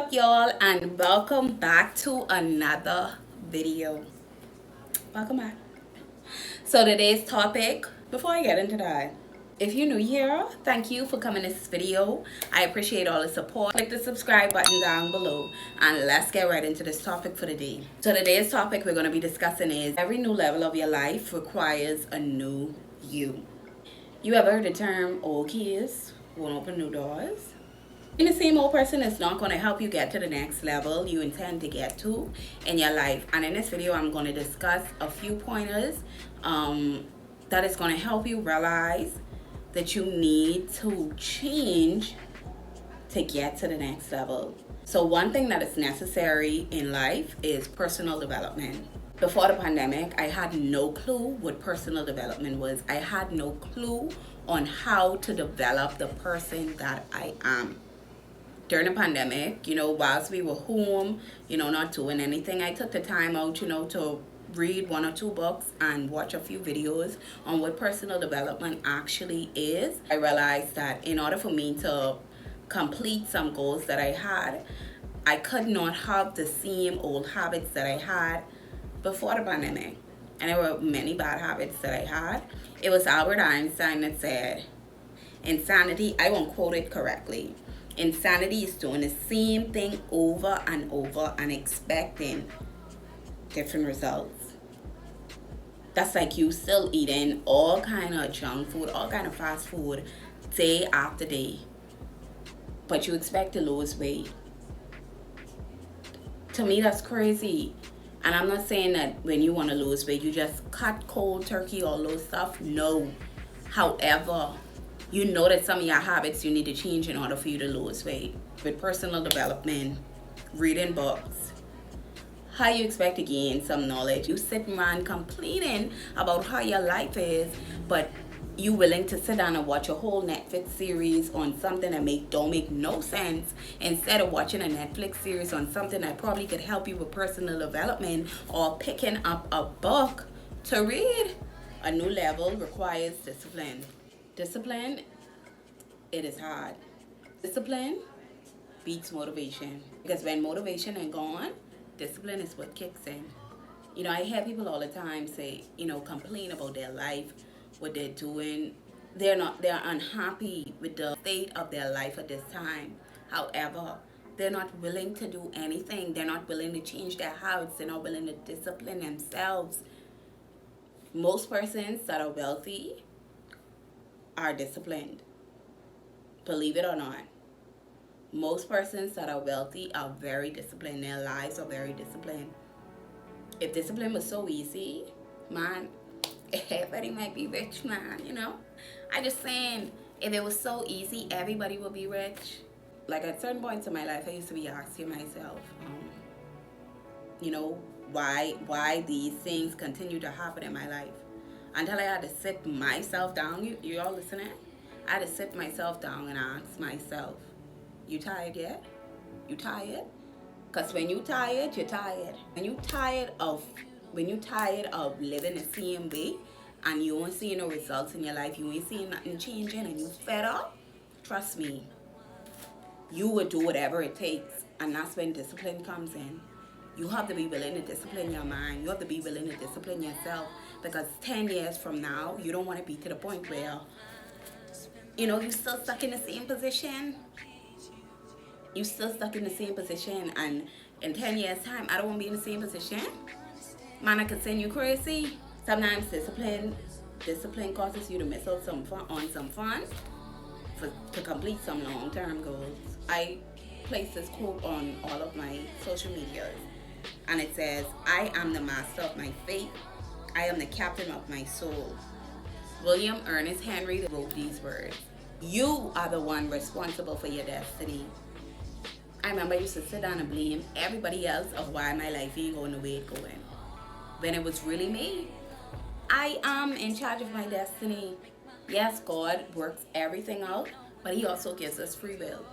up, y'all, and welcome back to another video. Welcome back. So today's topic, before I get into that, if you're new here, thank you for coming to this video. I appreciate all the support. Click the subscribe button down below, and let's get right into this topic for the day. So today's topic we're going to be discussing is every new level of your life requires a new you. You ever heard the term old keys won't open new doors? Being the same old person is not going to help you get to the next level you intend to get to in your life. And in this video, I'm going to discuss a few pointers that is going to help you realize that you need to change to get to the next level. So one thing that is necessary in life is personal development. Before the pandemic, I had no clue what personal development was. I had no clue on how to develop the person that I am. During the pandemic, whilst we were home, not doing anything, I took the time out, to read one or two books and watch a few videos on what personal development actually is. I realized that in order for me to complete some goals that I had, I could not have the same old habits that I had before the pandemic. And there were many bad habits that I had. It was Albert Einstein that said, insanity, I won't quote it correctly, insanity is doing the same thing over and over and expecting different results. That's like you still eating all kind of junk food, all kind of fast food day after day, but you expect to lose weight. To me, that's crazy. And I'm not saying that when you want to lose weight, you just cut cold turkey, all those stuff. No. However, you know that some of your habits you need to change in order for you to lose weight. With personal development, reading books, how you expect to gain some knowledge. You sit around complaining about how your life is, but you willing to sit down and watch a whole Netflix series on something that don't make no sense instead of watching a Netflix series on something that probably could help you with personal development, or picking up a book to read. A new level requires discipline. Discipline, it is hard. Discipline beats motivation. Because when motivation is gone, discipline is what kicks in. I hear people all the time say, complain about their life, what they're doing. They're unhappy with the state of their life at this time. However, they're not willing to do anything. They're not willing to change their habits. They're not willing to discipline themselves. Most persons that are wealthy are disciplined. Believe it or not. Most persons that are wealthy are very disciplined. Their lives are very disciplined. If discipline was so easy, man, everybody might be rich, man, I just saying, if it was so easy, everybody would be rich. Like at certain points in my life, I used to be asking myself, why these things continue to happen in my life. Until I had to sit myself down. You all listening? I had to sit myself down and ask myself, you tired yet? You tired? Because when you tired, you're tired. When you tired of living the same way and you ain't seeing no results in your life, you ain't seeing nothing changing, and you fed up, trust me, you would do whatever it takes. And that's when discipline comes in. You have to be willing to discipline your mind. You have to be willing to discipline yourself, because 10 years from now, you don't want to be to the point where, you're still stuck in the same position. You're still stuck in the same position, and in 10 years' time, I don't want to be in the same position. Man, I could send you crazy. Sometimes discipline causes you to miss out on some fun to complete some long-term goals. I place this quote on all of my social medias, and it says, I am the master of my fate. I am the captain of my soul. William Ernest Henry wrote these words. You are the one responsible for your destiny. I remember I used to sit down and blame everybody else of why my life ain't going the way it's going, when it was really me. I am in charge of my destiny. Yes, God works everything out, but He also gives us free will.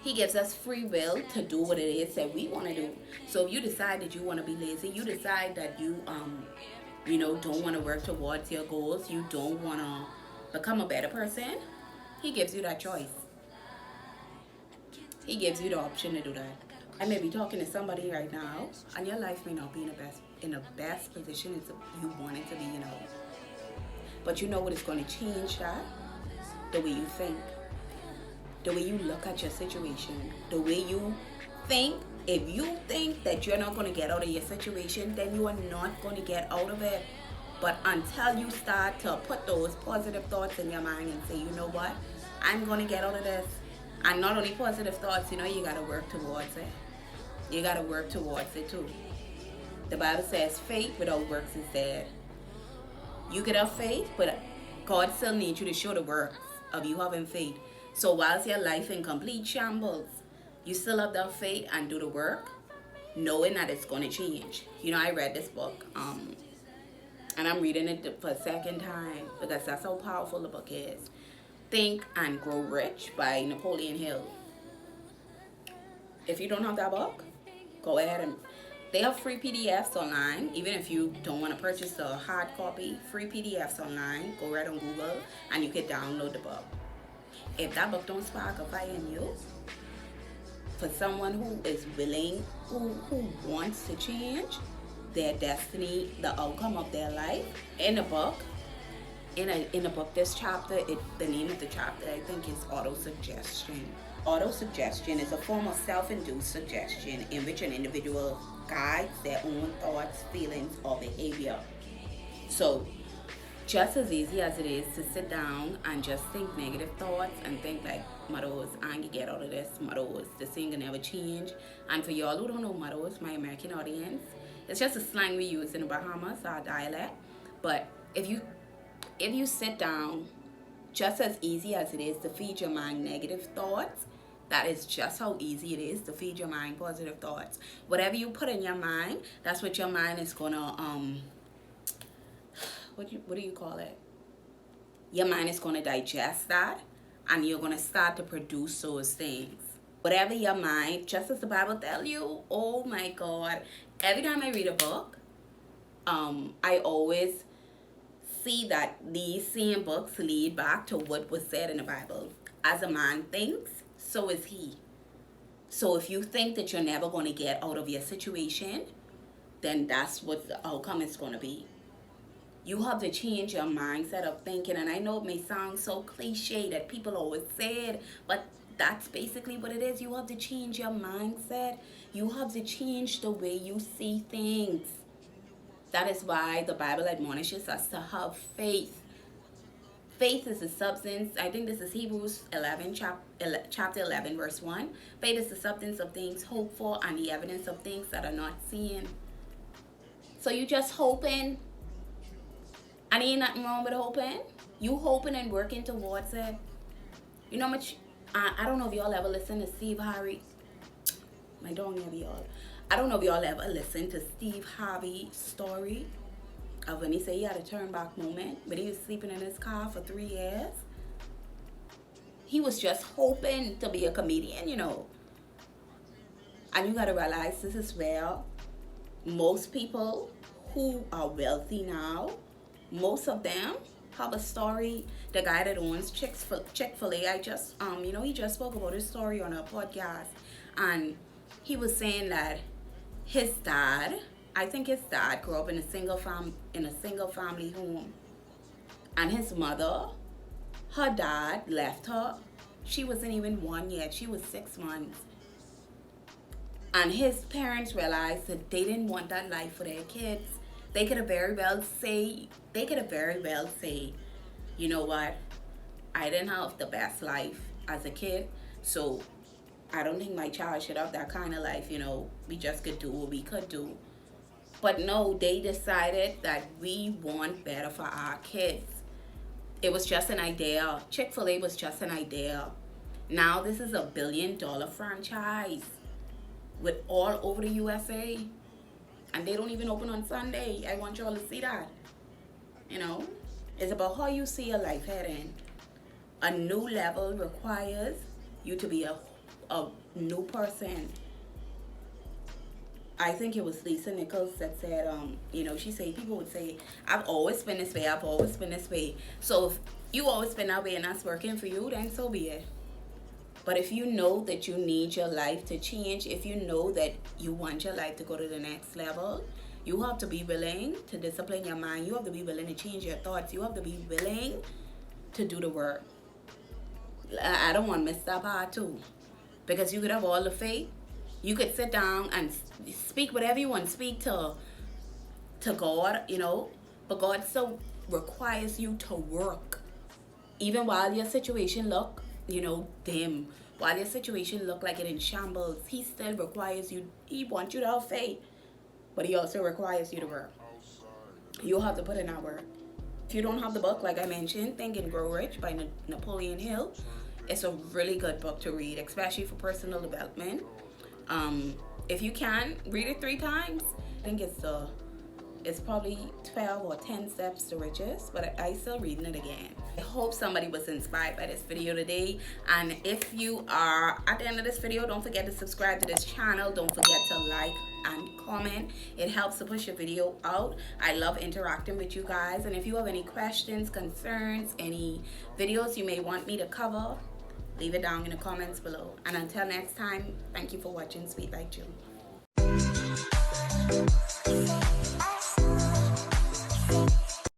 He gives us free will to do what it is that we want to do. So if you decide that you want to be lazy, you decide that you don't want to work towards your goals, you don't want to become a better person, He gives you that choice. He gives you the option to do that. I may be talking to somebody right now, and your life may not be in the best position as you want it to be, But you know what is going to change that? The way you think, the way you look at your situation, the way you think. If you think that you're not going to get out of your situation, then you are not going to get out of it. But until you start to put those positive thoughts in your mind and say, you know what, I'm going to get out of this. And not only positive thoughts, you got to work towards it. You got to work towards it too. The Bible says faith without works is dead. You could have faith, but God still needs you to show the works of you having faith. So whilst your life in complete shambles, you still have that faith and do the work, knowing that it's going to change. I read this book, and I'm reading it for a second time because that's how powerful the book is. Think and Grow Rich by Napoleon Hill. If you don't have that book, go ahead and they have free PDFs online. Even if you don't want to purchase the hard copy, free PDFs online. Go right on Google and you can download the book. If that book don't spark a fire in you, for someone who is willing, who wants to change their destiny, the outcome of their life, in the book, this chapter, the name of the chapter, I think, is autosuggestion. Autosuggestion is a form of self-induced suggestion in which an individual guides their own thoughts, feelings, or behavior. So, just as easy as it is to sit down and just think negative thoughts and think like, Maros, I can get out of this, Maros, this thing can never change. And for y'all who don't know Maros, my American audience, it's just a slang we use in the Bahamas, our dialect. But if you sit down, just as easy as it is to feed your mind negative thoughts, that is just how easy it is to feed your mind positive thoughts. Whatever you put in your mind, that's what your mind is gonna what do you call it? Your mind is gonna digest that, and you're gonna start to produce those things. Whatever your mind, just as the Bible tells you. Oh my God! Every time I read a book, I always see that these same books lead back to what was said in the Bible. As a man thinks, so is he. So if you think that you're never going to get out of your situation, then that's what the outcome is going to be. You have to change your mindset of thinking. And I know it may sound so cliche that people always say it, but that's basically what it is. You have to change your mindset. You have to change the way you see things. That is why the Bible admonishes us to have faith. Faith is the substance. I think this is Hebrews 11, chapter 11, verse 1. Faith is the substance of things hoped for and the evidence of things that are not seen. So you just hoping. And ain't nothing wrong with hoping. You hoping and working towards it. You know much. I don't know if y'all ever listen to Steve Harvey. I don't know if y'all ever listen to Steve Harvey's story of when he said he had a turn back moment, but he was sleeping in his car for 3 years. He was just hoping to be a comedian, And you gotta realize this is where most people who are wealthy now, most of them have a story. The guy that owns Chick-fil-A, he just spoke about his story on a podcast, and he was saying that his dad grew up in a single family home, and his mother, her dad left her. She wasn't even 1 yet. She was 6 months. And his parents realized that they didn't want that life for their kids. They could have very well say, you know what, I didn't have the best life as a kid, so I don't think my child should have that kind of life, we just could do what we could do. But no, they decided that we want better for our kids. It was just an idea. Chick-fil-A was just an idea. Now this is $1 billion franchise with all over the USA. And they don't even open on Sunday. I want y'all to see that. It's about how you see your life heading. A new level requires you to be a new person. I think it was Lisa Nichols that said, she said, people would say, I've always been this way. So if you always been that way and that's working for you, then so be it. But if you know that you need your life to change, if you know that you want your life to go to the next level, you have to be willing to discipline your mind. You have to be willing to change your thoughts. You have to be willing to do the work. I don't want to miss that part too. Because you could have all the faith. You could sit down and speak whatever you want to speak to God, but God still requires you to work. Even while your situation look, dim, while your situation look like it in shambles, he still requires you, he wants you to have faith, but he also requires you to work. You have to put in that work. If you don't have the book, like I mentioned, Think and Grow Rich by Napoleon Hill, it's a really good book to read, especially for personal development. If you can, read it 3 times. I think it's probably 12 or 10 steps to riches, but I still reading it again. I hope somebody was inspired by this video today. And if you are at the end of this video, don't forget to subscribe to this channel. Don't forget to like and comment. It helps to push your video out. I love interacting with you guys. And if you have any questions, concerns, any videos you may want me to cover, leave it down in the comments below. And until next time, thank you for watching Sweetlikeju.